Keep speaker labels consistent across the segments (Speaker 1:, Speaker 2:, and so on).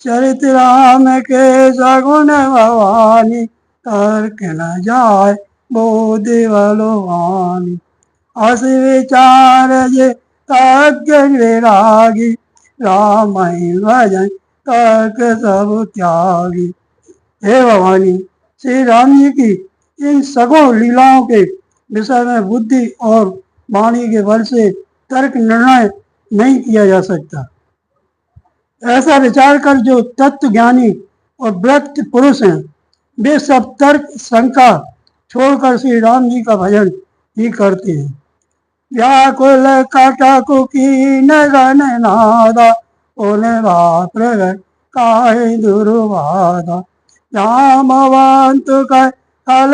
Speaker 1: चरित राम के सगुण भवानी, तर्क न जाय बोधि बलवानी। अस विचार जे तज्ञ विरागी, राम ही भजन तर्क सब त्यागी। हे भवानी, श्री राम जी की इन सगुण लीलाओं के विषय में बुद्धि और वाणी के बल से तर्क निर्णय नहीं किया जा सकता। ऐसा विचार कर जो तत्व ज्ञानी और व्रत पुरुष हैं, वे सब तर्क शंका छोड़कर श्री राम जी का भजन ही करते हैं। व्याकुल कटकु कीन गन नादा, उन प्रगट काहे दुर्बाधा। जामवंत कह कल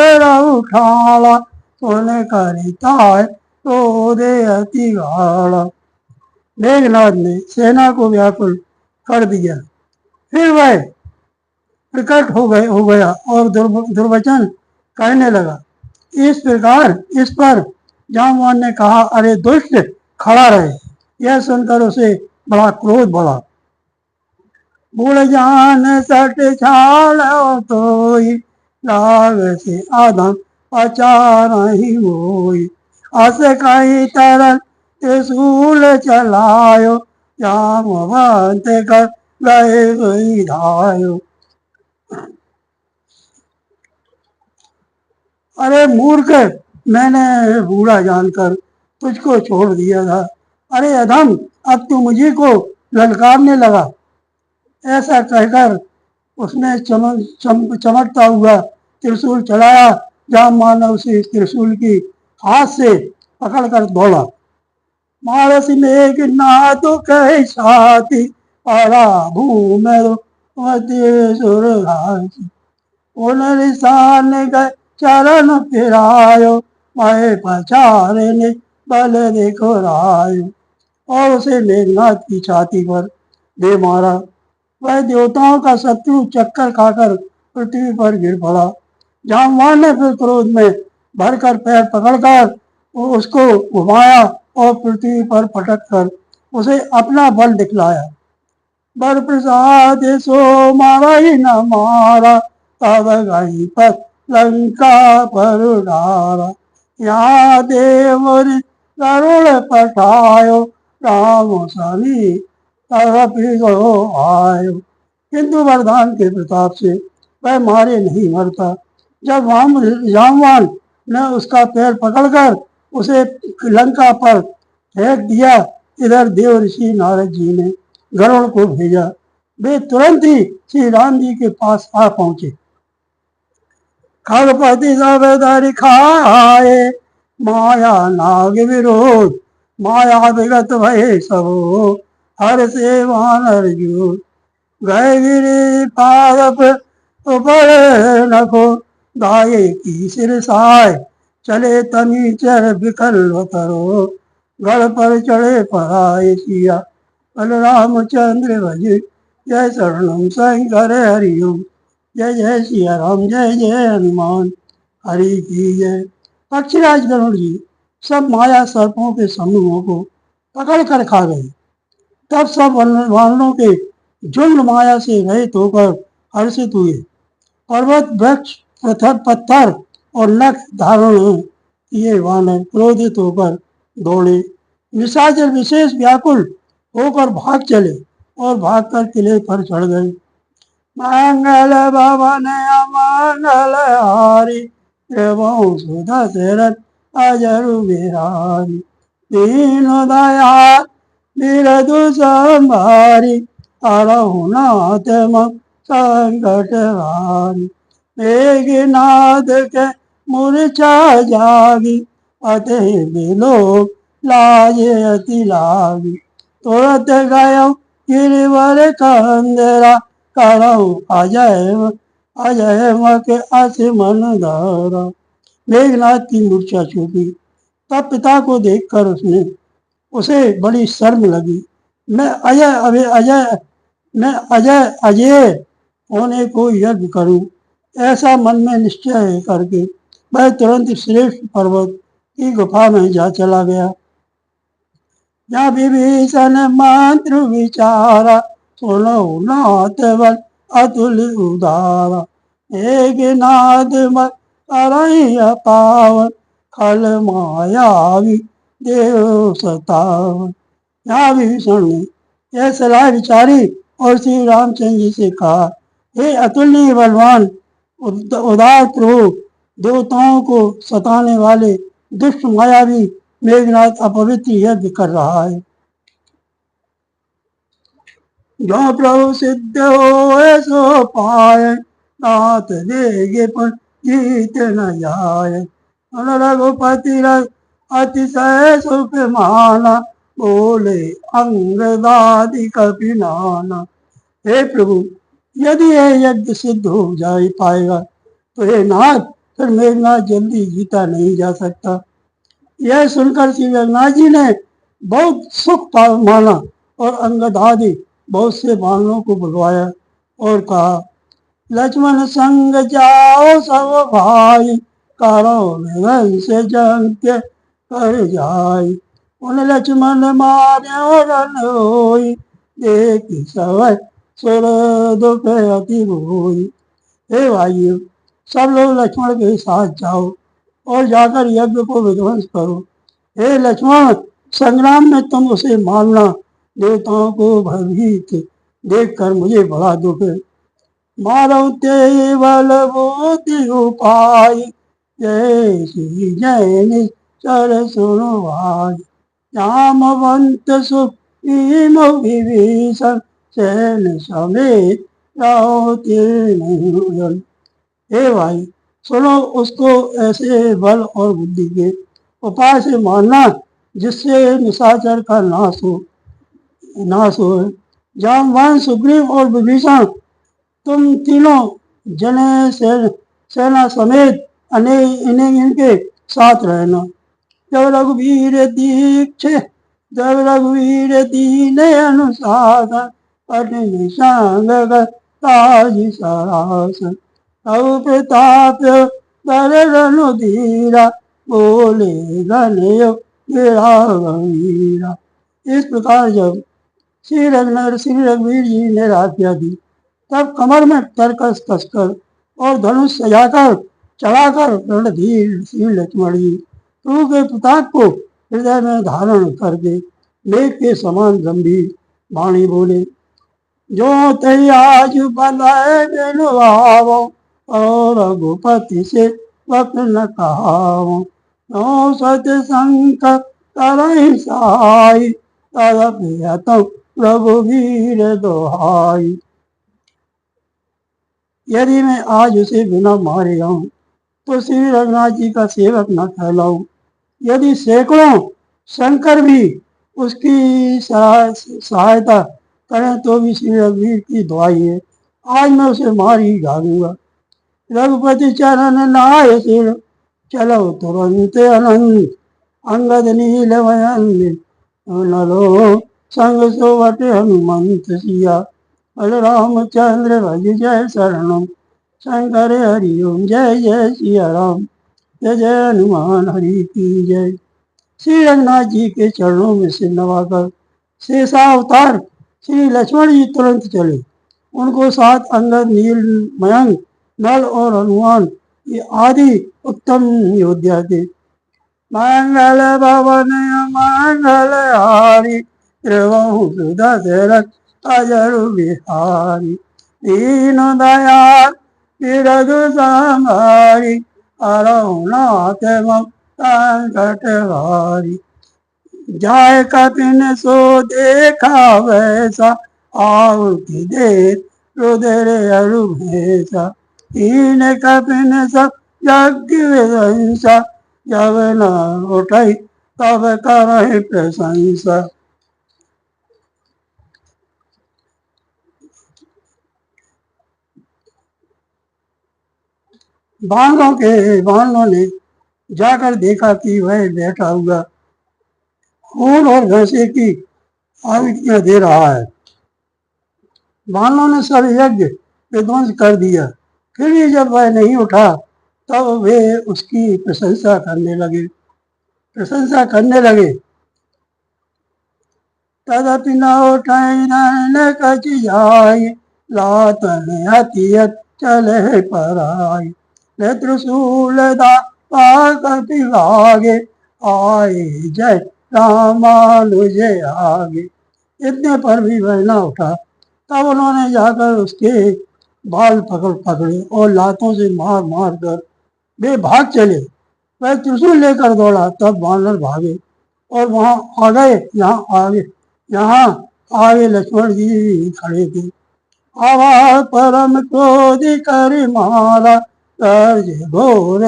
Speaker 1: उठाला, सुन करिताय क्रोधे अति गाढ़ा। मेघनाथ ने सेना को व्याकुल कर दिया। फिर वह प्रकट हो गया और दुर्वचन कहने लगा। इस पर जामवान ने कहा, अरे दुष्ट, खड़ा रहे। यह सुनकर उसे बड़ा क्रोध बढ़ा। बूढ़ जान सट छाल तोई, लाग से आदम पचा नहीं होई। अस कई तरल त्रिशूल चलायो, जामवंत कर गए सोई धायो। अरे मूर्ख, मैंने बूढ़ा जानकर तुझको छोड़ दिया था। अरे अधम, अब तू मुझे को ललकारने लगा। ऐसा कहकर उसने चमकता हुआ त्रिशूल चलाया। जामवान उसे त्रिशूल की हाथ से पकड़कर दौड़ा। मारस मेघ नाद कह छाती, पारा भूमि सुर घासी। उन निशान गए चरण फिरायो, मैं पछारे ने बल देखो रायो। और उसे मेघनाथ की छाती पर दे मारा। वह देवताओं का शत्रु चक्कर खाकर पृथ्वी पर गिर पड़ा। जामवान ने फिर क्रोध में भरकर पैर पकड़कर उसको घुमाया और पृथ्वी पर पटक कर उसे अपना बल दिखलाया। बर प्रसाद सो मारा न मारा, तब गई पर लंका पर डारा। यहाँ देव गरुड़ पठायो, राम सभी तरफ आयो। किंतु वरदान के प्रताप से वह मारे नहीं मरता। जब जामवान ने उसका पैर पकड़कर उसे लंका पर फेंक दिया, इधर देव ऋषि नारद जी ने गरुड़ को भेजा। वे तुरंत ही श्री राम जी के पास आ पहुंचे। खगपति सब दर खाए, माया नाग विरोध, माया विगत भय सबो, हर से वानर जो गए गिरी पारप ऊपर नखो गाये की सिर साय चले तनी चर बिकल करो गढ़ पर चढ़े पराए सिया बलरामचंद्र भज जय शरणम शंकर हरिओम जय जय सिया राम जय जय हनुमान हरि की जय। पक्षीराज गरुड़ जी सब माया सर्पों के समूहों को पकड़ कर खा गए। तब सब वानरों के झुंड माया से रहित होकर हर्षित हुए। पर्वत वृक्ष पत्थर और नख धारण किए वानर क्रोधित होकर दौड़े। निशाचर विशेष व्याकुल होकर भाग चले और भागकर किले पर चढ़ गए। मंगल भवन अमंगल हारी एवं सुधा शरद अजरु बिहारी दीन दया बिरदु संभारी अरहुनाथ संकट हारी मेघनाद के मूर्छा जागी अतः बिलो लाजे अति लागी तुरंत गयो गिरिवर कंदरा करो अजय अजय मक मन धारा। मेघनाथ की मूर्छा छूटी। तब पिता को देखकर उसे बड़ी शर्म लगी। मैं अजय होने को यज्ञ करूं, ऐसा मन में निश्चय करके वह तुरंत श्रेष्ठ पर्वत की गुफा में जा चला गया। जहाँ विभीषण मंत्र विचारा सुनो नाथ बल अतुल उदारा एक नाद पावन खल मायावी देव सतावन। यहाँ विभीषण ने यह सलाह विचारी और श्री रामचंद्र जी से कहा, हे अतुलनीय बलवान उदार प्रभु, देवताओं को सताने वाले दुष्ट मायावी मेघनाथ अपवित्र यज्ञ कर रहा है। जो प्रभु सिद्ध हो सो पाए नाथ देगे पर जीत न जाए। रघुपति अतिशय सुख माना बोले अंगदादि कपि नाना। हे प्रभु, यदि यह यज्ञ सिद्ध हो जाए पाएगा तो हे नाथ, फिर मेघनाथ जल्दी जीता नहीं जा सकता। यह सुनकर श्री मेघनाथ जी ने बहुत सुख माना और अंगदादि बहुत से बाणों को बुलवाया और कहा, लक्ष्मण संग जाओ सब भाई करो निरंश जंग कर जाय। उन लक्ष्मण मार्यो रन होई देख सब सुर दुख अति होई। हे भाइयों, सब लोग लक्ष्मण के साथ जाओ और जाकर यज्ञ को विध्वंस करो। हे लक्ष्मण, संग्राम में तुम उसे मारना, देवताओं को भयभीत देखकर मुझे बड़ा दुख है। मारो ते बल बुद्धि उपाय जय श्री जय निश्चर सुनो भाई। जामवंत सुखीम विभीषण सैन समेत रहो तीर्ण। हे भाई, सुनो, उसको ऐसे बल और बुद्धि के उपाय से मारना जिससे निशाचर का नाश हो। जामवंत, सुग्रीव और विभीषण, तुम तीनों जने सेना समेत इनके साथ रहना। जब रघुवीर दीन अनुशासन पटि संग ताज सरासन। तब प्रताप दरनु धीरा बोले धनयो वीरा। इस प्रकार जब श्री रघुवीर जी ने आज्ञा दी, तब कमर में तरकस कसकर और धनुष सजाकर चढ़ाकर रणधीर श्री लक्ष्मण जी प्रभु के प्रताप को हृदय में धारण करके मेघ के समान गंभीर वाणी बोले, जो तई आज बनाए बिनुआवो और रघुपति से वक्त न कहावो। जो सत्य संकट करहि सहाय तदपि हतौ रघुवीर दोहाई। यदि मैं आज उसे बिना मारे आऊं तो श्री रघुनाथ जी का सेवक न कहलाऊं। यदि सैकड़ों शंकर भी उसकी सहायता करें तो भी श्री रघुवीर की दुआई है। आज मैं उसे मार ही डालूंगा। रघुपति चरण नाय सिर चलो तुरंत अनंत अंगद नील वयन नलो संग सोवत हनुमंत सिया बलरामचंद्र भज जय शरणम शंकर हरि ओम जय जय सिया राम जय जय हनुमान हरि की जय। श्री रंगनाथ जी के चरणों में सिर नवाकर शेषावतार श्री लक्ष्मण जी तुरंत चले। उनको साथ अंगद नील मयंक नल और हनुमान ये आदि उत्तम योद्धा थे। मंगल भवन मंगल हारी त्रिभुवन सुदशरथ अजर बिहारी दीन दयाल विरधु संहारी अरहुनाथ मम संकट हारी। जाय कपिन सो देखा वैसा आहुति दे रुद्र अरु भैसा हीन कपिन सब यज्ञ विध्वंसा जब न उठई तब करहि प्रशंसा। बानों ने जाकर देखा कि वह बैठा हुआ फूल और घसे की आहुतियां दे रहा है। बानों ने सब यज्ञ विध्वंस कर दिया। फिर भी जब वह नहीं उठा तब वे उसकी प्रशंसा करने लगे। तदपि न उठई न कछ जाय लातन अति चले पराय त्रिशूल कपि लागे आए जय रामानुज आगे। इतने पर भी वह न उठा। तब उन्होंने जाकर उसके बाल पकड़े और लातों से मार मार कर वे भाग चले। वह त्रिशूल लेकर दौड़ा तब वानर भागे और वहां आ गए। यहाँ आगे लक्ष्मण जी खड़े थे। आवा परम क्रोध कर मारा कर्ज घोर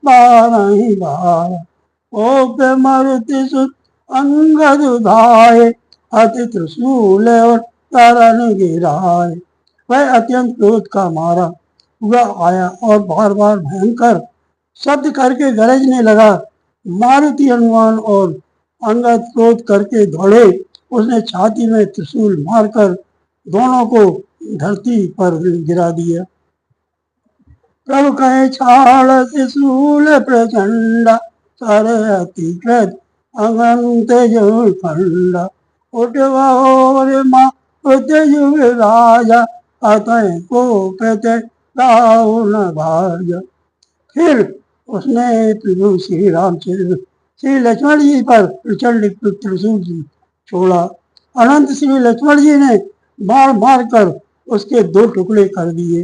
Speaker 1: बारही बारा ओप मरुति सुत अंगद उधाये अति त्रिशूल और तरन गिराए। वह अत्यंत क्रोध का मारा हुआ आया और बार बार भयंकर शब्द करके गरजने लगा। मारुति हनुमान और अंगद क्रोध करके दौड़े। उसने छाती में त्रिशूल मारकर दोनों को धरती पर गिरा दिया। प्रभु कहे छाड़ त्रिशूल प्रचंडा सर अति क्रोध अनंत जो खंडा उठवा और माँ युग राजा अतः को कहते राहुल भाजा। फिर उसने प्रभु श्री रामचंद्र श्री लक्ष्मण जी पर प्रचंड त्रिशूल छोड़ा। अनंत श्री लक्ष्मण जी ने मार मार कर उसके दो टुकड़े कर दिए।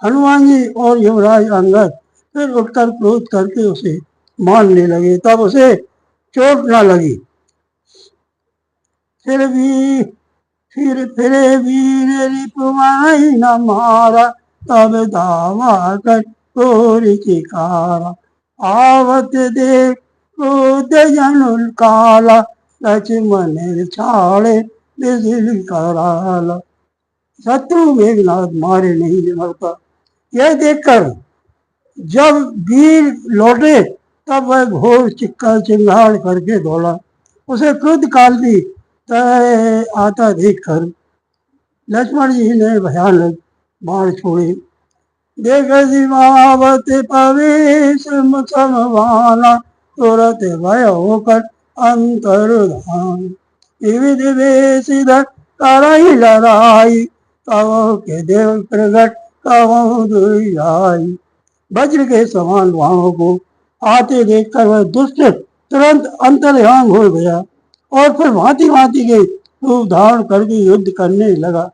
Speaker 1: हनुमान जी और युवराज अंगद फिर उठकर क्रोध करके उसे मारने लगे। तब उसे चोट न लगी। फिर वीर रिपुमाई न मारा तब दावा कर चोरी चिकारा आवत देख क्रोध जनुल काला लक्ष्मण छाड़े बिजली कराला। शत्रु मेघनाथ मारे नहीं मरता। यह देखकर जब वीर लौटे तब वह घोर चिंगाड़ करके दौड़ा। उसे क्रोध काल की तरह आता देखकर लक्ष्मण जी ने भयानक बाण छोड़े। देख दिवावत पवेश समवाना तुरंत भय होकर अंतर्धान विविध वेश करही लड़ाई कवो के देव प्रगट कवो दुई। वज्र के समान बाणों को आते देखकर वह दुष्ट तुरंत अंतर्ध्यान हो गया और फिर भांति भांति के रूप धारण करके युद्ध करने लगा।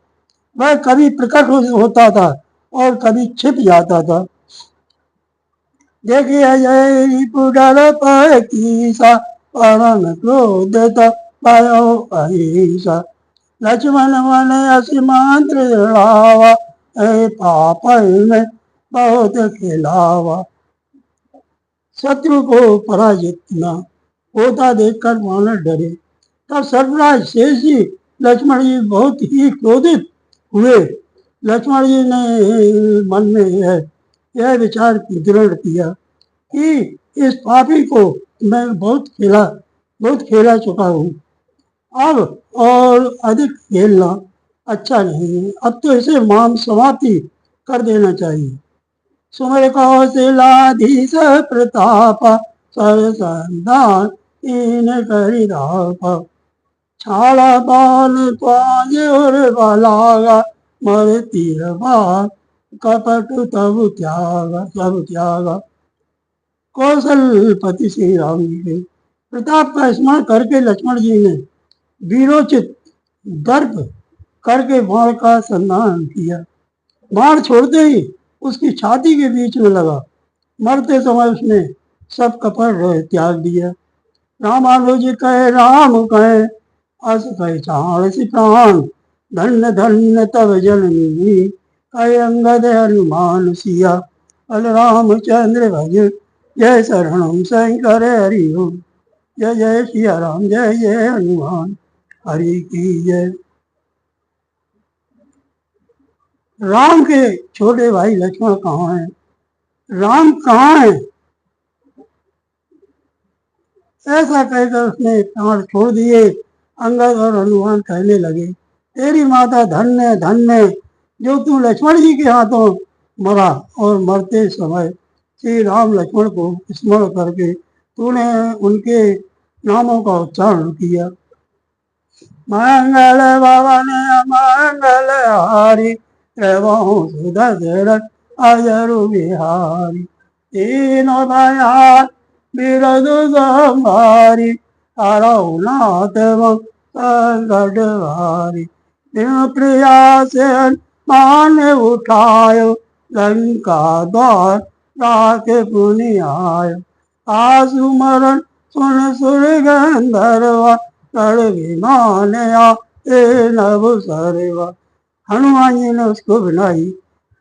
Speaker 1: वह कभी प्रकट होता था और कभी छिप जाता था। देखिए जय रिपुडर पीसा परम क्रोध भयो अहिसा लक्ष्मण मन असिमंत्र लावा पाप में बहुत खिलावा। शत्रु को पराजित न होता देखकर वानर डरे तब सर्वराज शेष जी लक्ष्मण जी बहुत ही क्रोधित हुए। लक्ष्मण जी ने मन में यह विचार दृढ़ किया कि इस पापी को मैं बहुत खेला चुका हूँ, अब और अधिक खेलना अच्छा नहीं है। अब तो इसे माम समाप्ति कर देना चाहिए। सुमर कौशलाधीश प्रताप सरसंधान इन करिदाप छाड़ा बाल त्वाज और बलागा मर तीर बाल कपट तब त्यागा। कौशलपति श्री राम जी के प्रताप का स्मरण करके लक्ष्मण जी ने वीरोचित दर्प करके बाण का संधान किया। बाण छोड़ते ही उसकी छाती के बीच में लगा। मरते समय उसने सब कपट त्याग दिया। रामानुज कहे राम कहे अस कहे चाण सि प्राण धन्य धन्य तब जननी कहे अंगद हनुमान सिया बल रामचंद्र भज जय शरणम शंकर हरि ओम जय जय सिया राम जय जय हनुमान हरि की जय। राम के छोटे भाई लक्ष्मण कहाँ हैं? राम कहाँ है? ऐसा कहकर उसने प्राण छोड़ दिए। अंगद और हनुमान कहने लगे, तेरी माता धन्य धन्य जो तू लक्ष्मण जी के हाथों मरा और मरते समय श्री राम लक्ष्मण को स्मरण करके तूने उनके नामों का उच्चारण किया। मंगल भवन मंगल हारी प्रभु सुदशरथ अजरु बिहारी तीनों दयाल बिरद संभारी रघुनाथ संकट भारी प्रिया से मान उठायो लंका द्वार राख पुनि आयो आसु मरण सुन सुर गंधर्वा तड़ विमान नभ सरवा। हनुमान जी ने उसको बनाई,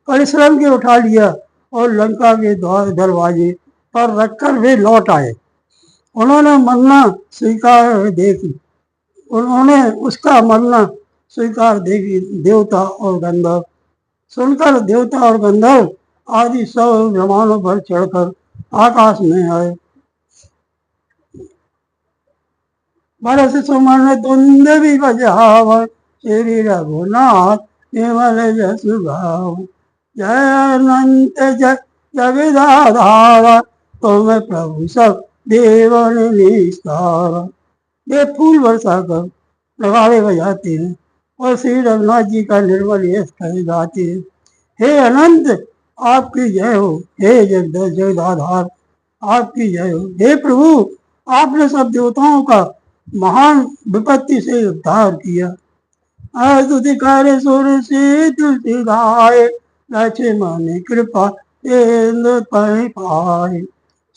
Speaker 1: परिश्रम के उठा लिया और लंका के दरवाजे पर रखकर वे लौट आए। उन्होंने मरना स्वीकार देखी उन्होंने उसका मरना स्वीकार देखी। देवता और गंधर्व सुनकर देवता और गंधर्व आदि सब विमानों पर चढ़कर आकाश में आए। बरस सुमन तुंद भी बजावन श्री रघुनाथ केवल जसु गावन जय अनंत जगदाधारा तुम प्रभु सब देवन निस्तारा। ये फूल बरसा कर नगाड़े बजाते हैं और श्री रघुनाथ जी का निर्मल यश कहे गाते हैं, हे अनंत आपकी जय हो, हे जगदाधार आपकी जय हो। हे प्रभु आपने सब देवताओं का महान विपत्ति से उद्धार किया। स्तुति कर सुर से तुलसी गाय लक्ष्मण कृपा पाए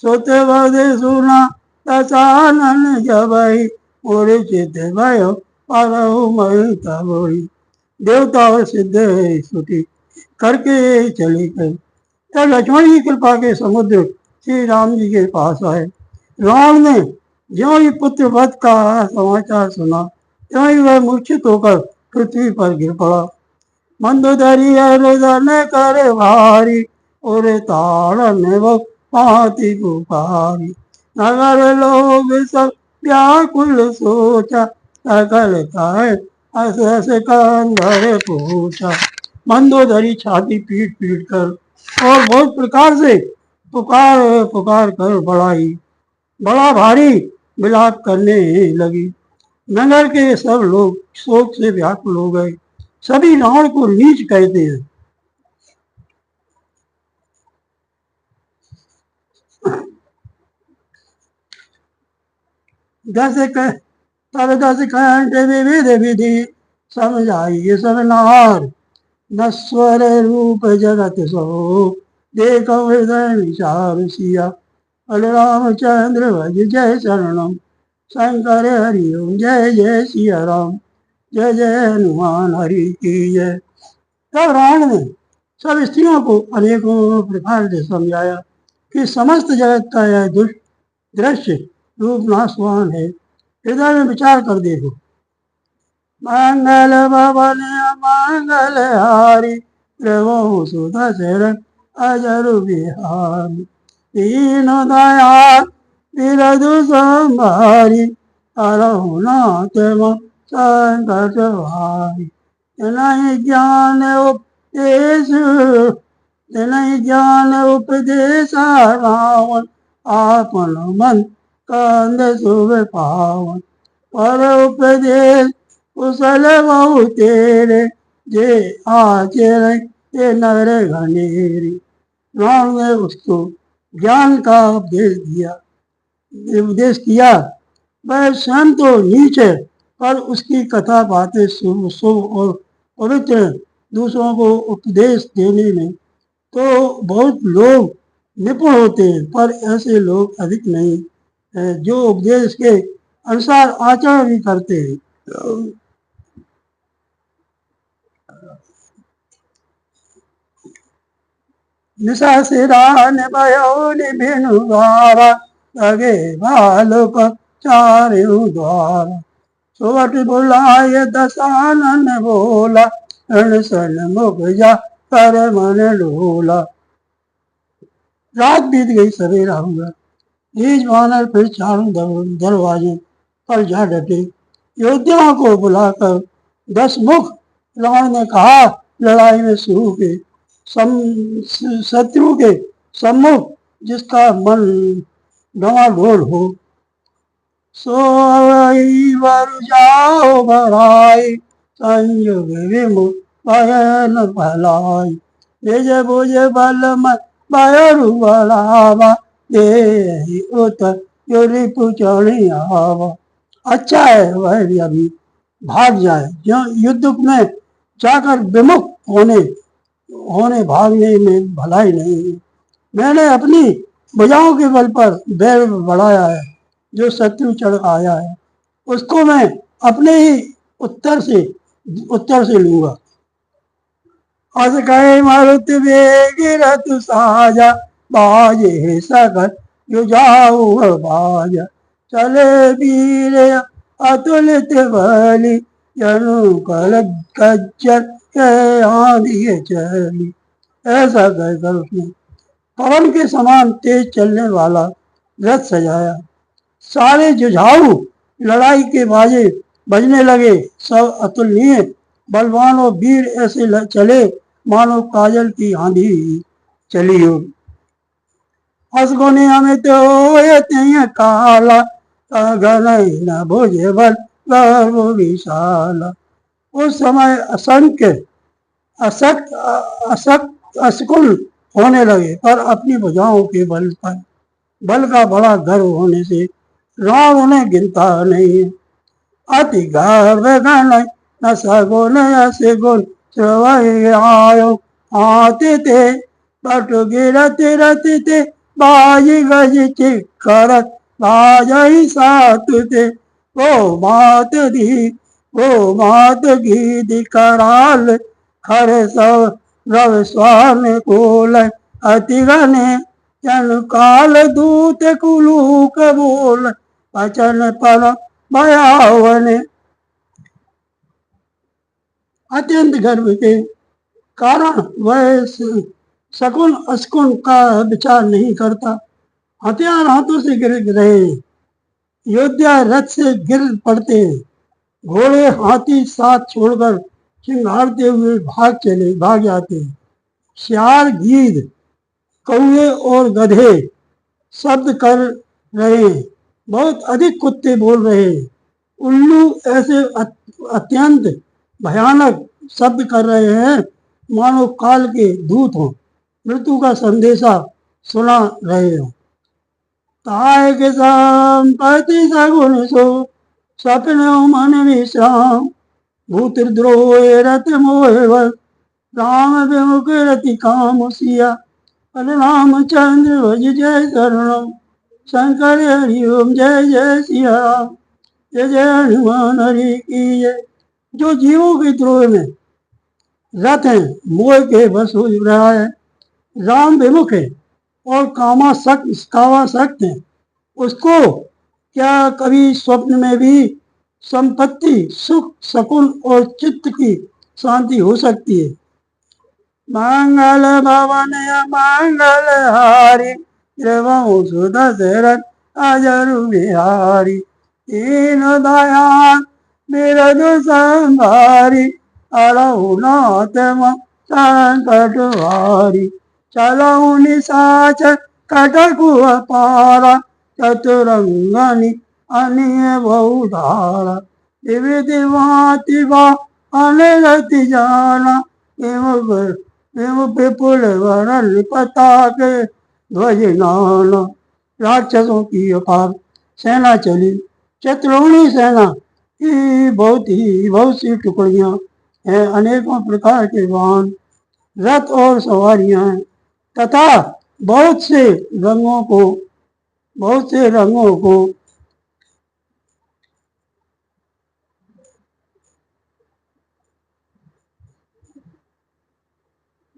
Speaker 1: सुत बद सुना दशानन जबई मूर्छित भयो परहु मई तबई। देवता और सिद्ध स्तुति करके चले गए। तब लक्ष्मण की कृपा के समुद्र श्री राम जी के पास आए। राम ने ज्यों ही पुत्र वध का समाचार सुना त्यों ही वह मूर्छित होकर पृथ्वी पर गिर पड़ा। मंदोदरी हृदन कर भारी और ताड़न वो पाती पुकारी नगर लोग सब व्याकुल सोचा सकल काय अस अस कंधर पूछा। मंदोदरी छाती पीट पीट कर और बहुत प्रकार से पुकार पुकार कर बड़ा भारी विलाप करने लगी। नगर के सब लोग शोक से व्याकुल हो गए। सभी रावण को नीच कहते हैं। दस कंठ विविध विधि समझाइए सब नार नस्वर रूप जगत सो देखो हृदय विचार सिया बल रामचंद्र भज जय शरणम शंकर हरि ओम जय जय सिया राम जय जय हनुमान हरि की जय। तब रावण ने सब स्त्रियों को अनेकों प्रकार से समझाया कि समस्त जगत का यह दुष्ट दृश्य रूप नाशवान है। हृदय में विचार कर देखो। मंगल भवन मंगल हारी प्रभु सुदशरथ अजर बिहारी दीन दयाल बिरधु संभारी हरहु नाथ संकट भारी नहीं ज्ञान उपदेश नहीं ज्ञान उपदेश रावण आपन मन कंद शुभ पावन पर उपदेश कुशल बहु तेरे जे आचरण ये नर घनेरी। राम ने उसको ज्ञान का उपदेश किया। वह स्वयं तो नीच है, पर उसकी कथा बातें शुभ शुभ और पवित्र दूसरों को उपदेश देने में तो बहुत लोग निपुण होते हैं, पर ऐसे लोग अधिक नहीं है जो उपदेश के अनुसार आचरण भी करते हैं। निशासिरान भयो निभिनु द्वारा लगे बालक चारु द्वारा सोवट बुलाए दशानन बोला रण सन मुख जा कर मन डोला। रात बीत गई, सवेरा हुआ। नीच वानर फिर चारों दरवाजे पर जा डटे। योद्धाओं को बुलाकर 10 मुख रावण ने कहा, लड़ाई में शुरू के शत्रु के सम्मुख जिसका मन डवाडोल हो सो वर जाओ भराई संयोग विमुख भयन भलाई निज बुझ बल मन भयरु बढ़ावा दे उत योरी पुचड़ी आवा। अच्छा है वह भी अभी भाग जाए, जो युद्ध में जाकर विमुख होने भागने में भलाई नहीं है। मैंने अपनी भुजाओं के बल पर बैर बढ़ाया है, जो शत्रु चढ़ आया है उसको मैं अपने ही उत्तर से लूंगा। अस कहे मरुत वेग रथ साजा बाजे सकत युजाऊ बाजा चले वीर अतुलित बलि जनु कल गज्जर के आंधी चली। ऐसा कहकर उसने पवन के समान तेज चलने वाला रथ सजाया। सारे जुझाऊ लड़ाई के बाजे बजने लगे। सब अतुलनीय बलवान और वीर ऐसे चले मानो काजल की आंधी चली हो। असगुने अमित हो काला गन न भुजे बल गर्व विशाला। उस समय असंख्य असकुल होने लगे, पर अपनी भुजाओं के बल का बड़ा गर्व होने से राम उन्हें गिनता नहीं। अति गर्व गण न सगुन असगुन आयो आते थे बट गिरत रत बाजी गज चिकरत बाजही सात थे वो मात गी कराल खर सब रव स्वान कोल अति गने जन काल दूत कुलूक बोल वचन पर भयावन। अत्यंत गर्व के कारण वह शकुन अस्कुन का विचार नहीं करता। हथियार हाथों से गिर रहे, योद्धा रथ से गिर पड़ते, घोड़े हाथी साथ छोड़कर चिंगारते हुए भाग जाते। सियार गीद कौवे और गधे शब्द कर रहे, बहुत अधिक कुत्ते बोल रहे, उल्लू ऐसे अत्यंत भयानक शब्द कर रहे हैं मानो काल के दूत हो, मृत्यु का संदेशा सुना रहे हो। ताय के संपत्ति सगुन सो स्वप्न मन विश्राम भूतद्रोह रथ मोह राम विमुख रति काम सिया रामचंद्र भज जय शरणम शंकर हरि ओम जय जय सिया राम जय जय हनुमान हरि की जय। जो जीवों के द्रोह में रथ है, मोह के बस हो रहा है, राम विमुख है और कावासक्त है, उसको क्या कभी स्वप्न में भी संपत्ति, सुख, शकुन और चित्त की शांति हो सकती है? मंगल भवन मंगल हारी, द्रवहु सुदशरथ अजरु बिहारी, दीन दयाल बिरजु संभारी, अड़हु नाथ संकट हारी, चलऊ निशाचर कटकु अपारा, चतुरंगनि अनिय बहुधारा, विविध भांति बा अनिरति जाना, विपुल वरण पताके ध्वज नाना। राक्षसों की अपार सेना चली। चतुर्णी सेना की बहुत सी टुकड़ियां हैं, अनेकों प्रकार के वाहन, रथ और सवारियां हैं, तथा बहुत से रंगों को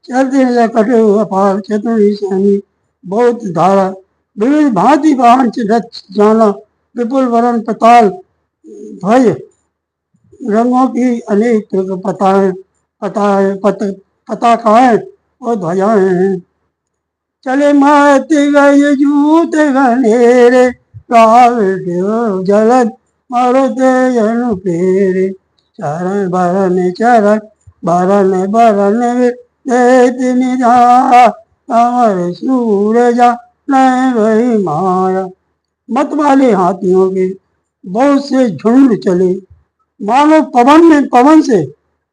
Speaker 1: चलते कटे हुए अपार चतुर्णी सैनी बहुत धारा, विविध भांति वाहन रथ जाना, विपुल वरण पताल ध्वज, रंगों की अनेक पताकाएं और ध्वजाएं हैं। चले मत गए जूत घनेरे, जलद मारुते जनु फेरे, चरण बरन निधा, अमर सूरजा नहीं वही माया। मत वाले हाथियों के बहुत से झुंड चले, मानो पवन से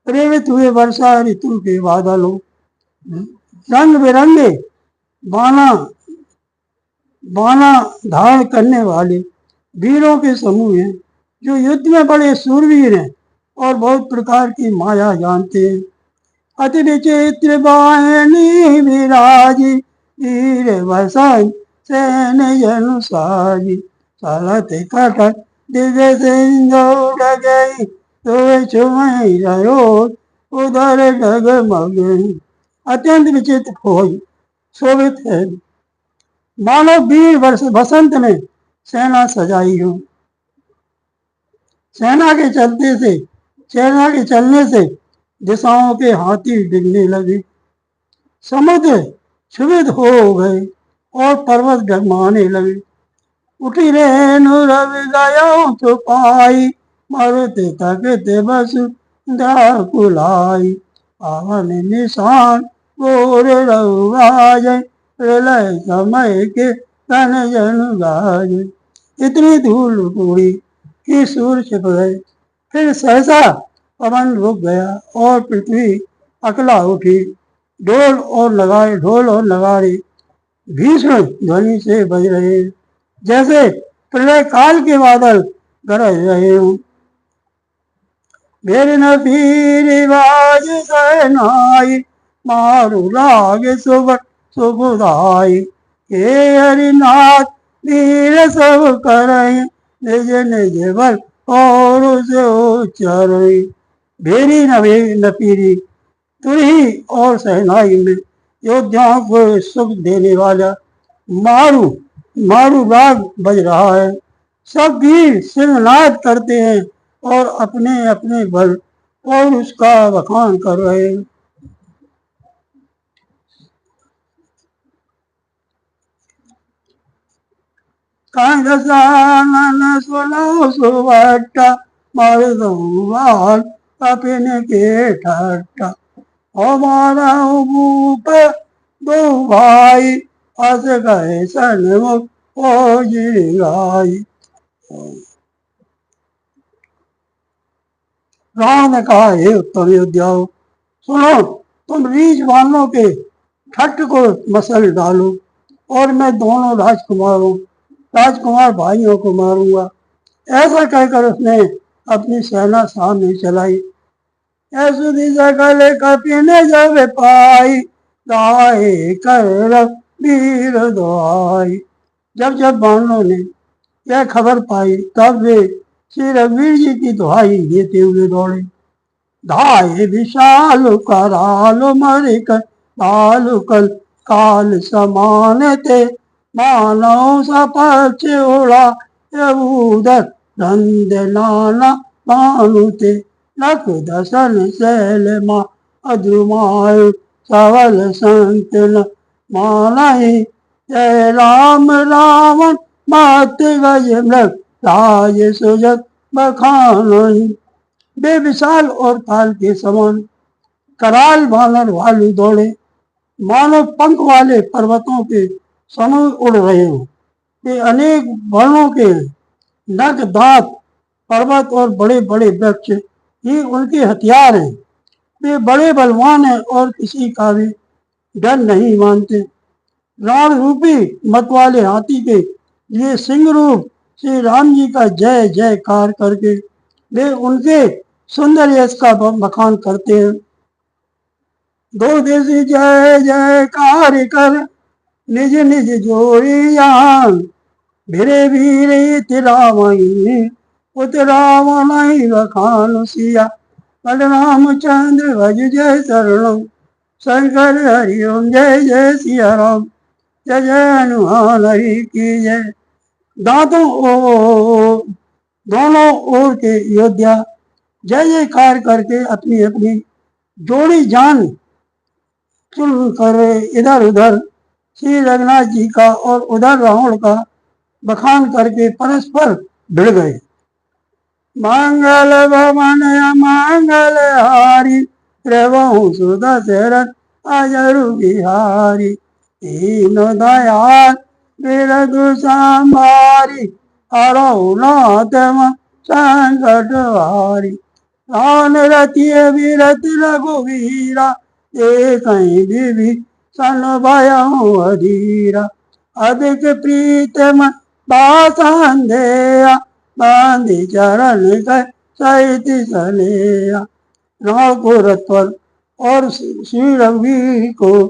Speaker 1: प्रेरित हुए वर्षा ऋतु के बादलों, रंग बिरंगे बाना धारण करने वाले वीरों के समूह हैं, जो युद्ध में बड़े सूरवीर हैं और बहुत प्रकार की माया जानते हैं। अति विचित्र बाहिनी विराजी, वीर वसन सैन जनु साजी, चलत कटक दिव्य सिंधु डगई, तो चुमई रहो उधर डगमग। अत्यंत विचित्र फौज शोभित है, मानो वीर वसंत ने सेना सजाई हो। सेना के चलने से दिशाओं के हाथी डिगने लगे, समुद्र क्षुभित हो गए और पर्वत डगमगाने लगे। उठी रेणु रवि गयो छुपाई, मारुति तकते बसु कुलाई, पावन निशान गोर रघुराज, प्रलय समय के तन जन गाज। इतनी धूल उड़ी कि सूर्य छिप गए, फिर सहसा पवन रुक गया और पृथ्वी अकला उठी। ढोल और नगाड़े भीषण ध्वनि से बज रहे, जैसे प्रलय काल के बादल गरज रहे हों। फिर न पीर बाज सहनाई, मारु लाग सुबुधाई, हे हरिनाथ वीर सब करई, निज निज बल और से उच्चरई। भेरी न पीरी, तुरही और सहनाई में योद्धाओं को सुख देने वाला मारू राग बज रहा है। सब वीर सिंहनाद करते हैं और अपने अपने बल और उसका बखान कर रहे हैं। कंसानन सुनो सुवट्टा, मर्दवाल अपने के ठट्टा, हमारा भूप दो भाई, अस गए सन्मुख फौज गाई। राम ने कहा, हे उत्तम योद्धाओं, सुनो, तुम रीछ वालों के ठट्ट को मसल डालो और मैं दोनों राजकुमार भाइयों को मारूंगा। ऐसा कहकर उसने अपनी सेना सामने चलाई। ऐसुदी सकल कपिने जब पाई, दाए कर वीर दुआई। जब बाणों ने यह खबर पाई, तब वे श्री रघुवीर जी की दुहाई देते हुए दौड़े। धाये विशाल कराल मरिक लाल कल, काल समान थे मानव सपक्ष उड़ा, उदर नंद नाना भानुते लख दसन शैल मा अद्रुमाय सवल संत न मानहि जय राम रावण मात गज मृग राज सुजग बखानहि। बेविशाल और काल के समान कराल वानर भालू दौड़े, मानो पंख वाले पर्वतों के समूह उड़ रहे हो। ये अनेक वर्णों के नग दांत पर्वत और बड़े बड़े वृक्ष ही उनके हथियार हैं। वे बड़े बलवान हैं और किसी का भी डर नहीं मानते। राण रूपी मत वाले हाथी के लिए सिंह रूप श्री राम जी का जय जयकार करके वे उनके सुंदर यश का बखान करते हैं। दो देशी जय जयकार कर निज निज जोड़ियान भिरे वीरे तिरावई उत रावण बखान सिया बलराम चंद्र भज जय शरणम शंकर हरिओम जय जय सिया राम जय जय हनुमान हरि की जय। दांतों दोनों ओर के योद्धा जय जयकार करके अपनी अपनी जोड़ी जान चुन कर इधर उधर श्री रघुनाथ जी का और उधर रावण का बखान करके परस्पर भिड़ गए। मंगल भवन मंगल हारी प्रभु सुदशरथ अजरु बिहारी दीन दयाल बिरधु संभारी हरौ नाथ संकट हारी। रावण रतिय विरत रघुवीरा देखहि विभीषण भयउ अधीरा अधिक प्रीतम बासंदेया बांधि चरण कर सहित सनेया। रावण को रथ पर और श्री रघुवीर को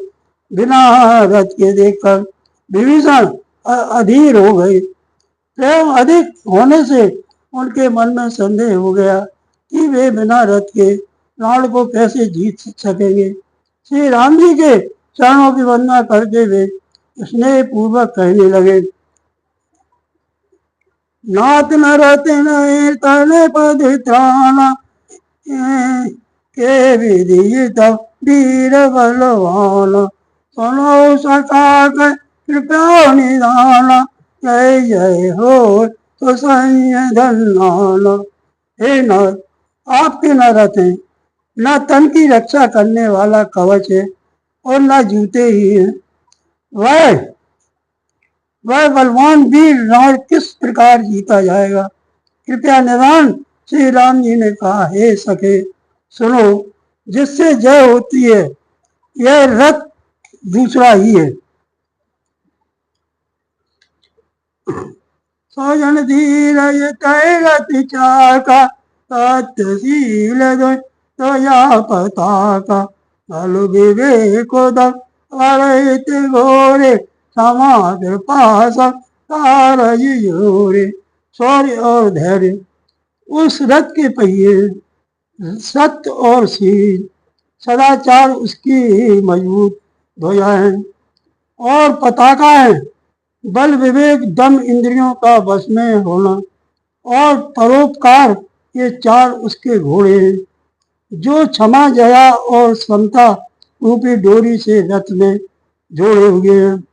Speaker 1: बिना रथ के देखकर विभीषण अधीर हो गए। प्रेम अधिक होने से उनके मन में संदेह हो गया कि वे बिना रथ के रावण को कैसे जीत सकेंगे। श्री राम जी के चरणों की वंदना करके वे स्नेह पूर्वक कहने लगे, नाथ न रतन तन पद त्राणा के विधि तब वीर बलवान सुनो सका कृपया निदान जय जय हो तो धन्ना। हे नाथ, आपके न रथ हैं, न तन की रक्षा करने वाला कवच है और न जूते ही हैं। वह बलवान वीर रावण किस प्रकार जीता जाएगा? कृपया निदान। श्री राम जी ने कहा, हे सखे सुनो, जिससे जय होती है यह रथ दूसरा ही है। सौजन धीरज तय गति चाका सत्यशील तो या पताका बल विवेक घोरे समाधि पास कारज जोरे। शौर्य और धैर्य उस रथ के पहिए, सत्य और शील, सदाचार उसकी मजबूत ध्वजाएं और पताका है। बल विवेक दम इंद्रियों का वश में होना और परोपकार ये चार उसके घोड़े हैं, जो क्षमा जया और समता रूपी डोरी से रथ में जोड़े हुए हैं।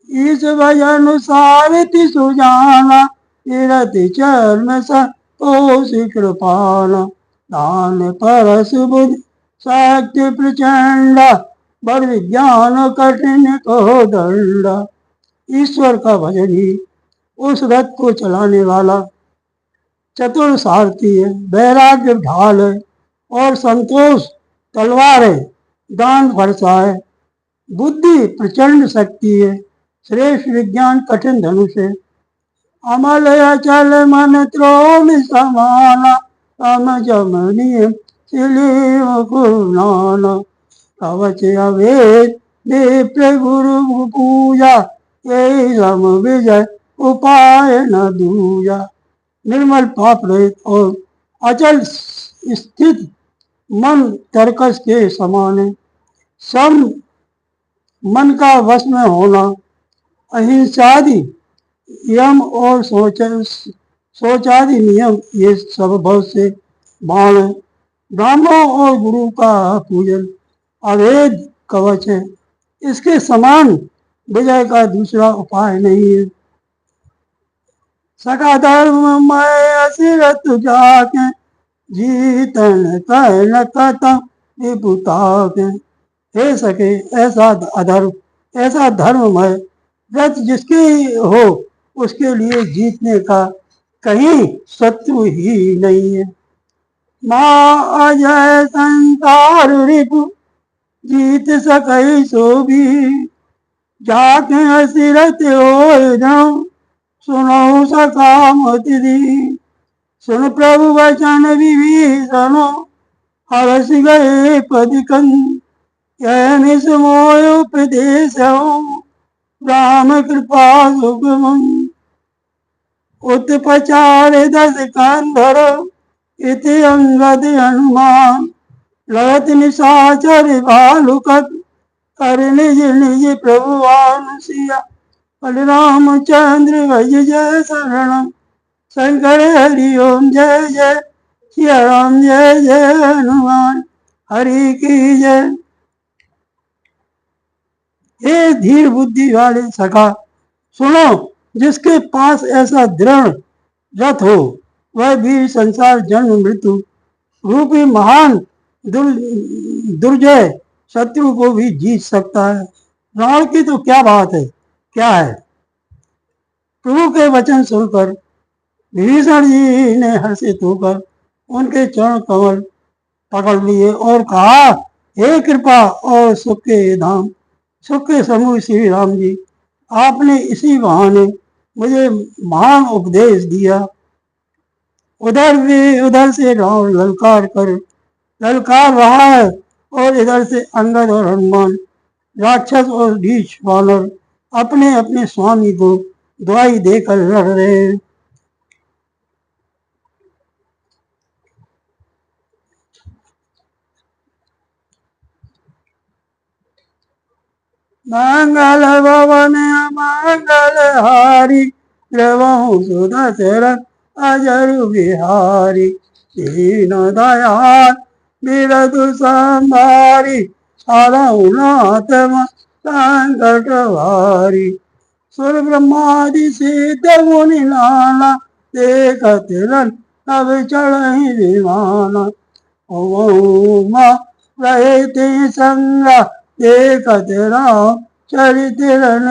Speaker 1: इस भजन सारथि सुजाना तीरथ चरण संतोष कृपाना दान परस बुद्धि शक्ति प्रचंड बड़ विज्ञान कठिन को दंड। ईश्वर का भजन ही उस रथ को चलाने वाला चतुर सारथी है। वैराग्य ढाल है और संतोष तलवार है। दान वर्षा है, बुद्धि प्रचंड शक्ति है, श्रेष्ठ विज्ञान कठिन धनुष है। अमल अचल मन त्रोम समाना तम जमनीय नाना कवच अवेद विप्र गुरु पूजा यही सम विजय उपाय न दूजा। निर्मल पाप रहित और अचल स्थित मन तरकस के समान है। सम मन का वश में होना, अहिंसादि यम और शौचादि नियम ये सब बहुत से बाण है। ब्राह्मणों और गुरु का पूजन अवैध कवच है। इसके समान विजय का दूसरा उपाय नहीं है। सका धर्म मैं असिरत जाके जीतन कहन कतम विपुता के। हे सके ऐसा अधर्म, ऐसा धर्म है व्रत जिसके हो उसके लिए जीतने का कहीं शत्रु ही नहीं है। माँ अजय संसार रिपु जीत सके सो भी जाके असिरत हो जाऊं सुनो सका मत दी। सुन प्रभु वचन विभीषणो हरस गए पदिकन यह निसमोय उपदेश राम कृपा सुगम उत्पचार दस कंधर इति अंगद हनुमान लगत निशाचर भालुकत कर निज निज प्रभुवान सिया बलरामचंद्र भज जय शरणम शंकर हरि ओम जय जय सिया राम जय जय हनुमान हरि की जय। हे धीर बुद्धि वाले सखा सुनो, जिसके पास ऐसा दृढ़ रथ हो वह भी संसार जन्म मृत्यु रूपी महान दुर्जय शत्रु को भी जीत सकता है। रावण की तो क्या बात है, क्या है। प्रभु के वचन सुनकर विभीषण जी ने हर्षित होकर उनके चरण कमल पकड़ लिए और कहा, हे कृपा और सुख के धाम, सुख के समूह श्री राम जी, आपने इसी बहाने मुझे महान उपदेश दिया। उधर से रावण ललकार रहा है और इधर से अंगद और हनुमान राक्षस और ढीठ वानर अपने अपने स्वामी को दुआई देकर लड़ रहे हैं। मंगल भवन मंगल हारी द्रवहु सुदशरथ अजर बिहारी दीन दयाल बिरधु संभारी सारहु नाथ संकट भारी सुर ब्रह्मादि सिद्ध मुनि नाना देखत रन अब चढ़हि विमाना ओमा रहते संगा देखत राम चरित रण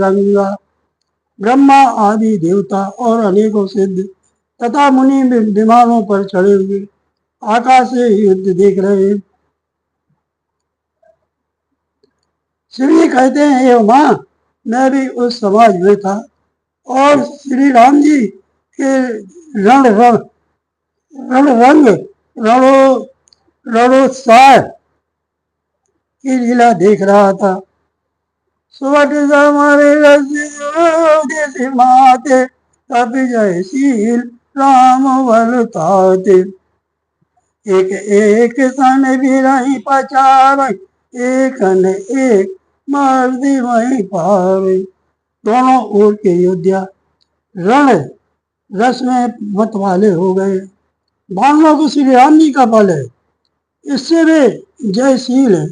Speaker 1: रंगा। ब्रह्मा आदि देवता और अनेकों सिद्ध तथा मुनि विमानों पर चढ़े हुए आकाश से युद्ध देख रहे हैं। श्री कहते हैं, हे माँ, मैं भी उस समाज में था और श्री राम जी के रण रंग रणोत्साह की लीला देख रहा था। सुवट समरे माते तब जयशील राम बल ताते एक एक सन बिरही पचार एक न एक मर्दी वही पावे। दोनों ओर के योद्धा रण रस में मत वाले हो गए। बानों को श्री राम जी का बल है, इससे वे जयशील है,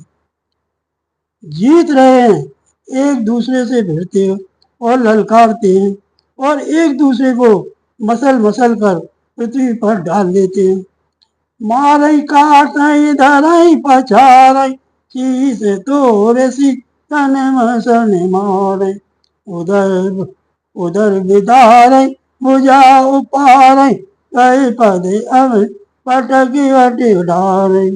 Speaker 1: जीत रहे हैं, एक दूसरे से भिड़ते हैं और ललकारते हैं और एक दूसरे को मसल मसल कर पृथ्वी पर डाल देते हैं। मारई काटई धरई पछारई चीस तोरे सी तन मसन मारे उधर उधर विदारई भुजा उपारई कई पदे अब पटकी वटी उडारई।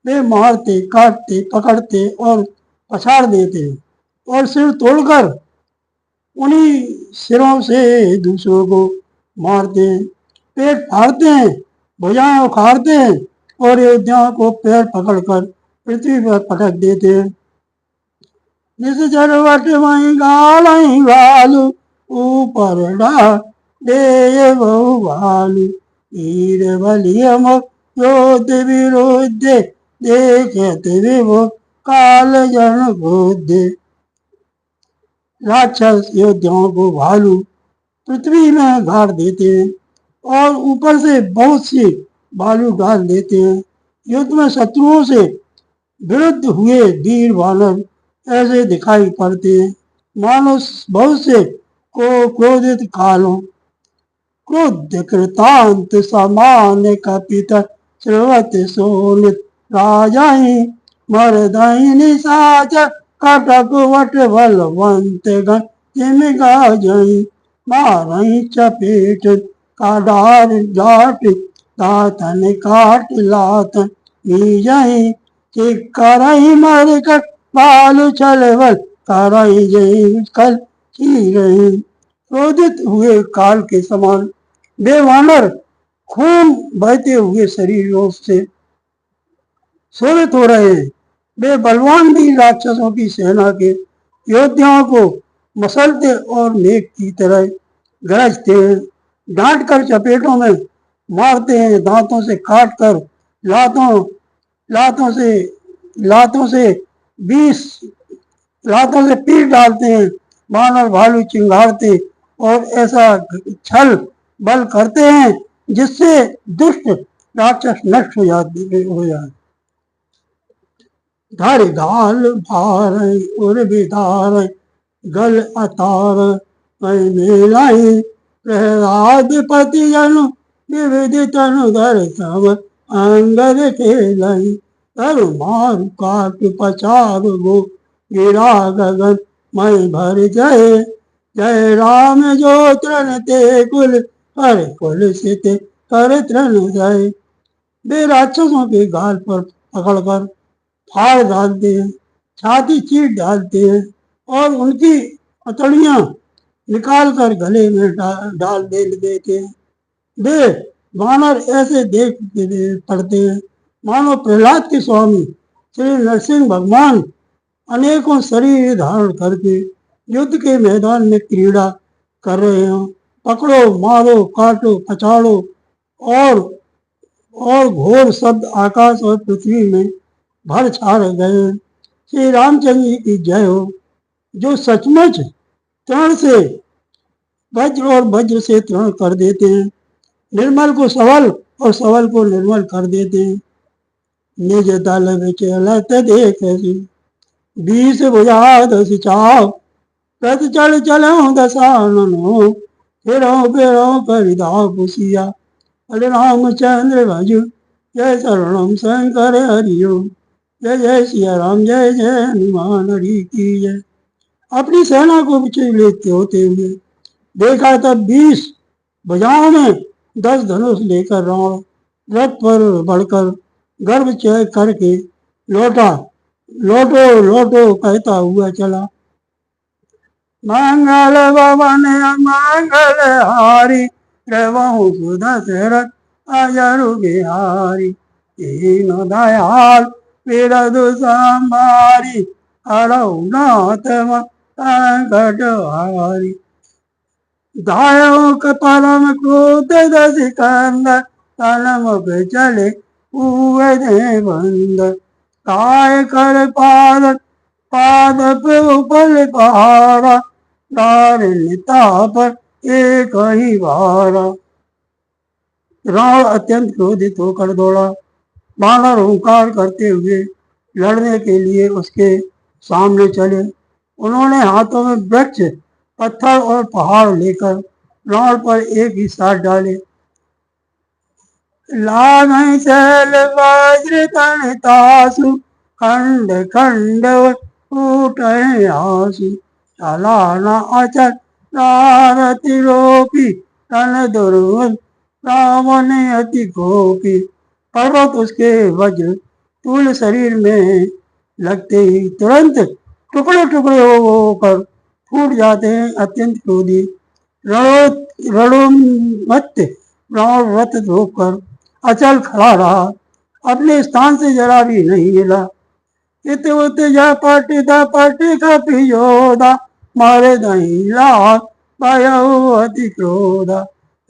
Speaker 1: वे मारते काटते पकड़ते और पछाड़ देते हैं और सिर तोड़कर उन्हीं सिरों से दूसरों को मारते हैं, पेट फाड़ते हैं, भुजाएं उखाड़ते हैं और योद्धाओं को पैर पकड़कर पृथ्वी पर पटक देते हैं। निश्चर वट वही गालई भालू ऊपर डाल दे बहु भालू वीर बलियम योद्ध विरोध देखत विभो काल जन क्रोध। राक्षस योद्धाओं को भालू पृथ्वी में गाड़ देते हैं और ऊपर से बहुत से भालू डाल देते हैं। युद्ध में शत्रुओं से विरुद्ध हुए वीर वानर ऐसे दिखाई पड़ते हैं मानो बहुत से को क्रोधित कालों क्रोध कृतांत सामान्य कपित श्रवत सोनित राजाई मरदाई निशाचर कटक वट बलवंत गण जिम गाजई मारई चपेट काडार जाट दातन काट लातन मीजई चिकरई मर कर बालू छलवल करई जई कल चीरई। क्रोधित हुए काल के समान वे वानर खून बहते हुए शरीरों से शोभित हो रहे हैं। वे बलवान भी राक्षसों की सेना के योद्धाओं को मसलते और मेघ की तरह गरजते हैं, डांट कर चपेटों में मारते हैं, दांतों से काट कर लातों लातों से बीस लातों से पीट डालते हैं। वानर भालू चिंगारते और ऐसा छल बल करते हैं जिससे दुष्ट राक्षस नष्ट हो जाए। धर गाल भार और विधार गल अतार मेलाई प्रहलादपति जनु विविध तनु धर सब अंगद खेलाई धर मार काट पचार गो गिरा गगन मैं भर जय जय राम जो तृण ते कुल पर कुल सित कर तृण जय। वे राक्षसों के गाल पर पकड़कर फाड़ डालते हैं, छाती चीर डालते हैं और उनकी हथेलियां निकाल कर गले में डाल देते हैं। वे वानर ऐसे देख पड़ते हैं मानो प्रहलाद के स्वामी श्री नरसिंह भगवान अनेकों शरीर धारण करके युद्ध के मैदान में क्रीड़ा कर रहे हो। पकड़ो मारो काटो पछाड़ो और घोर शब्द आकाश और पृथ्वी में भर छा गए। श्री रामचंद्र जी की जय हो, जो सचमुच तृण से वज्र और वज्र से तृण कर देते हैं, निर्मल को सबल और सबल को निर्मल कर देते हैं। निज दल विचलत देख बीस भुजा दस चाव प्रत चल चलो दसाननो फिरो कर दाव पुसिया हरे रामचंद्र भजु जय शरणम शंकर हरिओ जय जय सिया राम जय जय हनुमान हरि की जय। अपनी सेना को विचलित होते हुए देखा तब 20 भुजाओं में 10 धनुष लेकर रावण रथ पर बढ़कर गर्भ चय करके लौटा। लौटो लौटो कहता हुआ चला। मंगल भवन मंगल हारी रहु सुदशरथ अजरु बिहारी दीन दयाल विरधु संभारी हरऊ नाथ संकट हारी। दायों परम क्रोध दस कंद तन मुख चले हुए दे बंद काय कर पाद पे उपल पहाड़ा दारिता पर एक ही बारा। रावण अत्यंत क्रोधित होकर दौड़ा। बानर हुंकार करते हुए लड़ने के लिए उसके सामने चले। उन्होंने हाथों में वृक्ष पत्थर और पहाड़ लेकर रावण पर एक ही साथ डाले। लाग शैल वज्र तन तासु खंड खंड टूट आसु चलाना अचल रारति रोपी तन दुर्वल रावण अति गोपी। पर्वत उसके वज्र तूल शरीर में लगते ही तुरंत टुकड़े टुकड़े होकर फूट जाते हैं। अत्यंत क्रोधी रणोन्मत्त रावण रथ रोककर अचल खड़ा रहा, अपने स्थान से जरा भी नहीं हिला। इत उत झपट धपट कपियोधा मारे दही लाल भयउ अति क्रोधा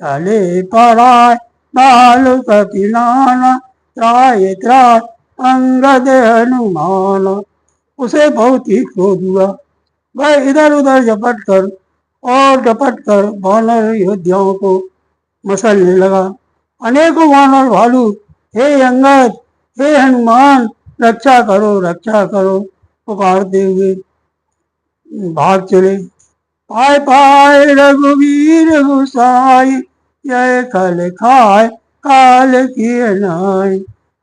Speaker 1: चले पराय बालु कपिनाना त्राय त्राय अंगद हनुमान। उसे बहुत ही क्रोध हुआ। वह इधर उधर झपट कर और डपट कर वानर योद्धाओं को मसलने लगा। अनेकों वानर भालू हे अंगद, हे हनुमान, रक्षा करो पुकारते हुए भाग चले। पाए पाए रघुवीर गुसाई, यह कल खाए काल की नाई।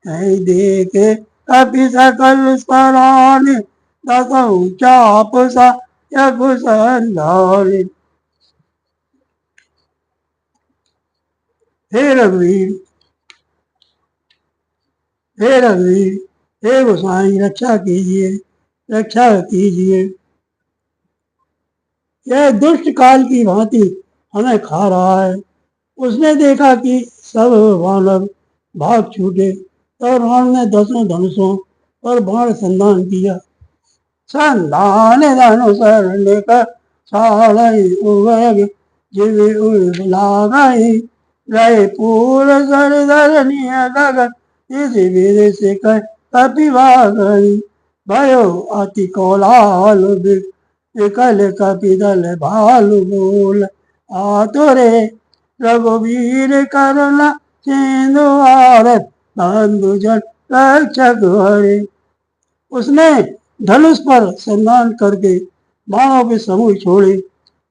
Speaker 1: नहीं देखे कपि सकल स्मरण, दसऊँ चाप सा यघु संधान। हे रघुवीर, हे रघुवीर, हे गोसाई रक्षा कीजिए, रक्षा कीजिए। यह दुष्ट काल की भांति हमें खा रहा है। उसने देखा कि सब वानर भाग छूटे और रावण ने 10 धनुषों पर बाण संधान किया। संधान धनुष लेकर साड़ई उगग, जिवे उड़ लागई, रहे पूर सर धरनिय गगन, इसी विधि से कह कपिवागई। भयो अति कोलाहल विकल कपिदल भालु बोल, आतुरे रघुवीर करुणा सिंधु भारत, बंधुजन रक्षक हरे। उसने धनुष पर संधान करके बाणों के समूह छोड़े।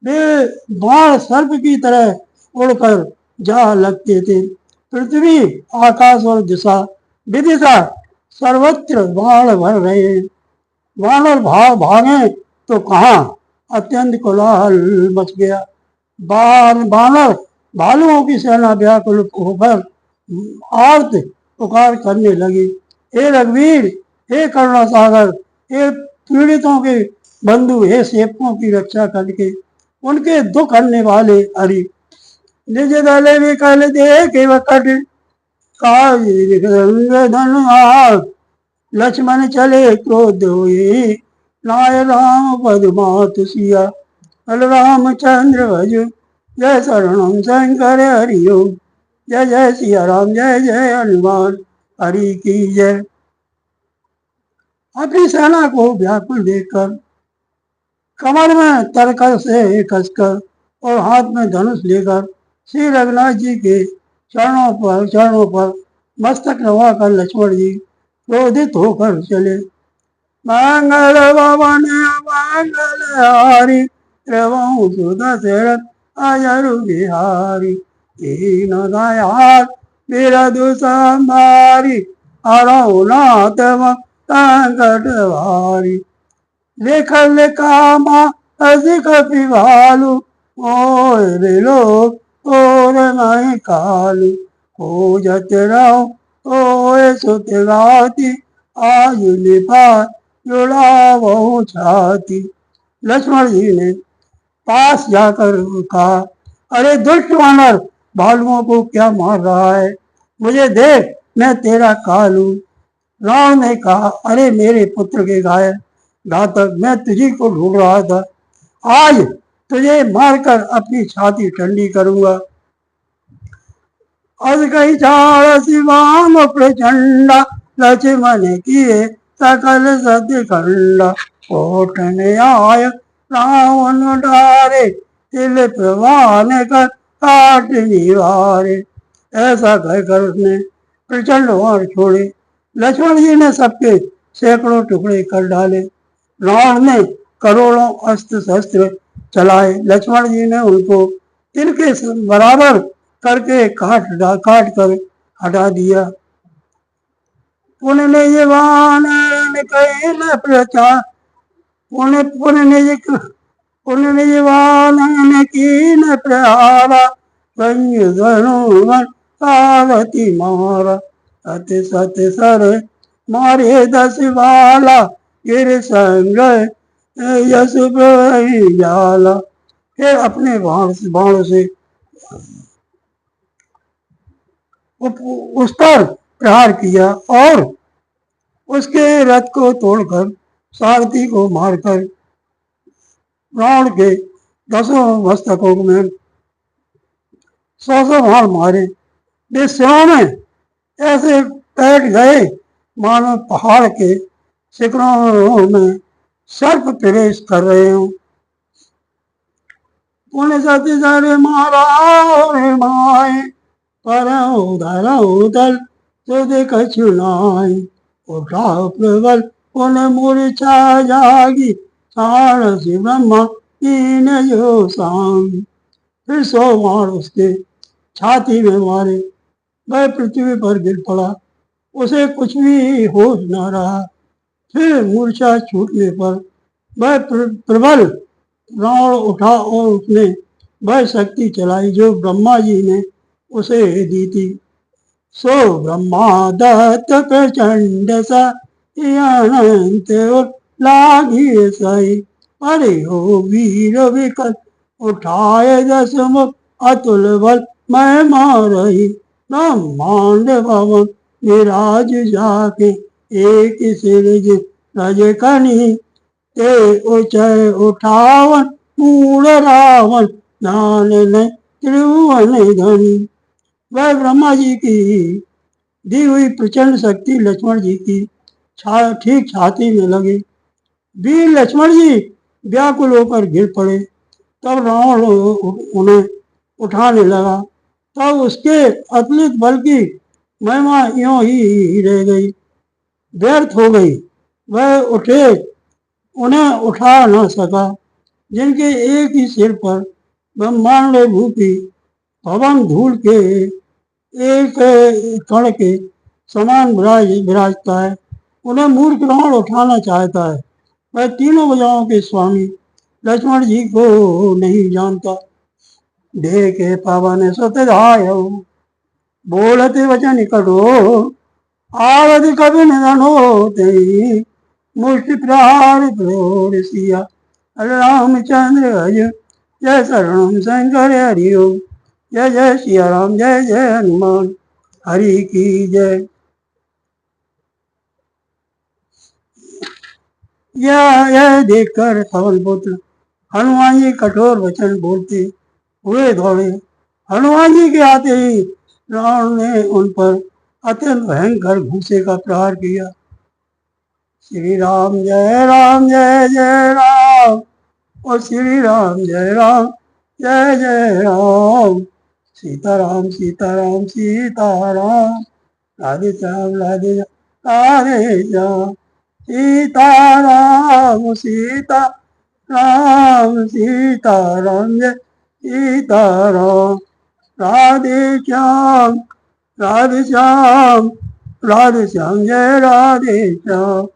Speaker 1: वे बाण सर्प की तरह उड़कर जा लगते थे। पृथ्वी, आकाश और दिशा विदिशा सर्वत्र बाण भर रहे हैं। वानर भागे तो कहाँ, अत्यंत कोलाहल मच गया। वानर भालुओं की सेना व्याकुल होकर आर्त पुकार करने लगी। हे रघुवीर, हे करुणा सागर, हे पीड़ितों के बंधु, हे सेवकों की रक्षा करके उनके दुख हरने वाले हरि। निज दल विकल देख वकट, काज धनुष, लक्ष्मण चले क्रोध हुए, नाय राम पद मातु सिया, बलराम चंद्र भज, जय शरणम शंकर हरिओम। जय जय सिया राम, जय जय हनुमान, हरि की जय। अपनी सेना को व्याकुल देखकर, कमर में तरकस से कसकर और हाथ में धनुष लेकर श्री रघुनाथ जी के चरणों पर मस्तक नवाकर लक्ष्मण जी क्रोधित होकर चले। मंगल भवन मंगल हारी, प्रभु सुदशरथ अजरु बिहारी, दीन दयाल बिरधु संभारी, हरौ नाथ संकट भारी। लेखल कामा अति कपि भालु, मोय बिलोक तोर नहीं कालू, खोजत रहो तोय सुत गाती, आयु निपात जुड़ावो छाती। लक्ष्मण जी ने पास जाकर कहा, अरे दुष्ट वानर, भालुओं को क्या मार रहा है? मुझे देख, मैं तेरा काल हूँ। रावण ने कहा, अरे मेरे पुत्र के घातक, मैं तुझी को ढूंढ रहा था। आज तुझे मारकर अपनी छाती ठंडी करूंगा। अस कही चार शिवाम प्रचंडा, लक्ष्मण किए सकल सत्य खंडा, कोटने आय रावण डारे, तिल प्रवान कर काट निवारे। ऐसा कहकर उसने प्रचंड वार छोड़े। लक्ष्मण जी ने सबके सैकड़ों टुकड़े कर डाले। रावण ने करोड़ों अस्त्र शस्त्र चलाए। लक्ष्मण जी ने उनको तिल के बराबर करके काट कर हटा दिया। पुण्य निज वानर कई न प्रचार, पुण्य निज वानर की न प्रहारा, धनुवन सारथी मारा, सत सत सर मारे 10 बाला, गिर संग यश जाला। फिर अपने बाण से उस पर प्रहार किया और उसके रथ को तोड़कर सारथी को मारकर रावण के 10 मस्तकों में 100 बाण मारे। वे सेना में ऐसे बैठ गए मानो पहाड़ के शिखरों में सर्प प्रवेश कर रहे हो। पुण्य सती सारे मारा रे माए पर उधर उधर तो देख चुनाई उठा प्रबल पुण्य मूर्छा जागी सारस ब्रह्मा कीन जो सांग। फिर 100 बाण उसके छाती में मारे, वह पृथ्वी पर गिर पड़ा, उसे कुछ भी होश न रहा। फिर मूर्छा छूटने पर वह प्रबल प्राण उठा और उसने वह शक्ति चलाई जो ब्रह्मा जी ने उसे दी थी। सो ब्रह्मा दत्त प्रचंड सा अनंत लागी सही अरे हो वीर विकल उठाए 10 मुख अतुल बल मैं मारही ब्रह्मांड भवन विराज जाके एक सिरज रज कनी ते उचय उठावन मूल रावण दान ने त्रिभुवन धनी। वह ब्रह्मा जी की दी हुई प्रचंड शक्ति लक्ष्मण जी की ठीक छाती में लगी। वीर लक्ष्मण जी व्याकुल होकर गिर पड़े। तब रावण उन्हें उठाने लगा, तब उसके अतुलित बल की महिमा यों ही रह गई, व्यर्थ हो गई। वह उन्हें उठा न सका, जिनके एक ही सिर पर ब्रह्मांड भूपी पवन धूल के एक कण के समान विराजता है, उन्हें मूर्ख रावण उठाना चाहता है। वह तीनों भुजाओं के स्वामी लक्ष्मण जी को नहीं जानता। देखे पवन सुत धायो बोलते वचन कठोर आवध कवि निधन होते मुष्टि प्रहार प्रौढ़ सिया रामचंद्र हज जय शरणम शंकर हरिओ जय जय सिया राम जय जय हनुमान हरि की जय। यह देखकर पवन पुत्र हनुमान जी कठोर वचन बोलते हुए दौड़े। हनुमान जी के आते ही रावण ने उन पर अत्यंत भयंकर घूसे का प्रहार किया। श्री राम जय जय राम और श्री राम जय जय राम सीताराम सीताराम सीताराम राधे श्याम राधे राधे श्याम सीताराम सीता राम सीताराम जय सीताराम राधे श्याम राधे श्याम राधे श्याम जय राधे श्याम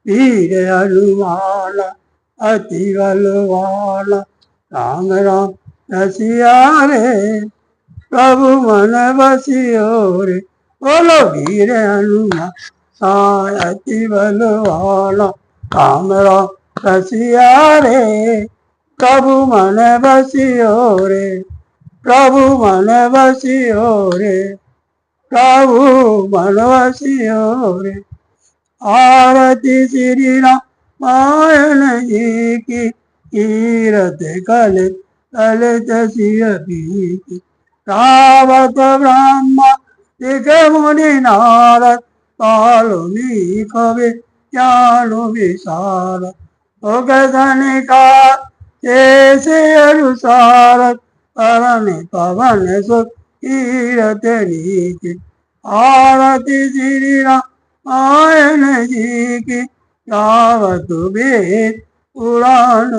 Speaker 1: वीर हनुमान अति बलवान राम राम रसिया रे प्रभु मन बसियो रे बोलो वीर हनुमान अति बलवान राम राम रसिया रे प्रभु मन बसियो रे प्रभु मन बसियो रे प्रभु मन बसियो रे। आरती श्री रामायण जी की कीरत कलित ललित सिय की रावत ब्रह्मा दिख मुनि नारद वाल्मीकि कवि ज्ञानु विशारद उगधन का जैसे अनुसार पवन पवन सुख कीरत नीति आरती श्री रामायण जी की गावत वेद पुराण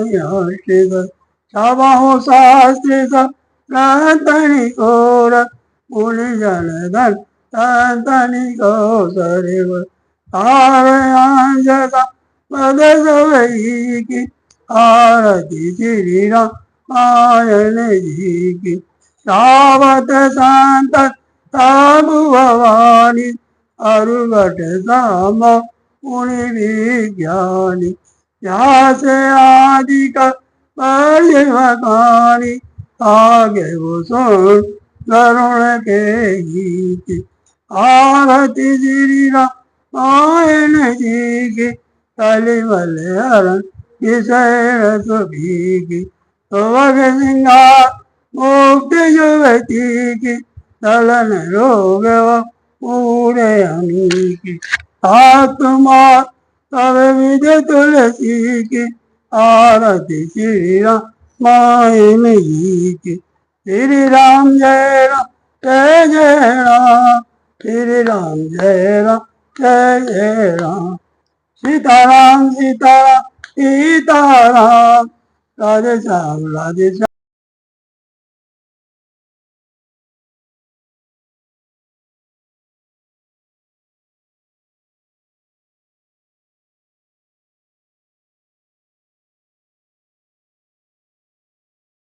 Speaker 1: सबहु शास्त्र संतनि कोर मुनि जन धन संतनि को सरिव तार पद सवई की आरती श्री रामायण जी की सावत शांत साबु भवानी अरुगट साम मुनि विज्ञानी व्यास आदि का भगवानी आगे वो सुन करुण के गीत आरती श्री रामायण जी की कलिमल हरण विषय रस भीगी वग सिंगार मुक्त युवती की दलन रोग पूरे हमी की आत्मा तब विध तुलसी की आरती श्री राम मायन जी की। श्री राम जय राम जय जय राम, श्री राम जय राम जय जय राम। सीताराम सीताराम सीताराम, राधे श्याम राधे श्याम।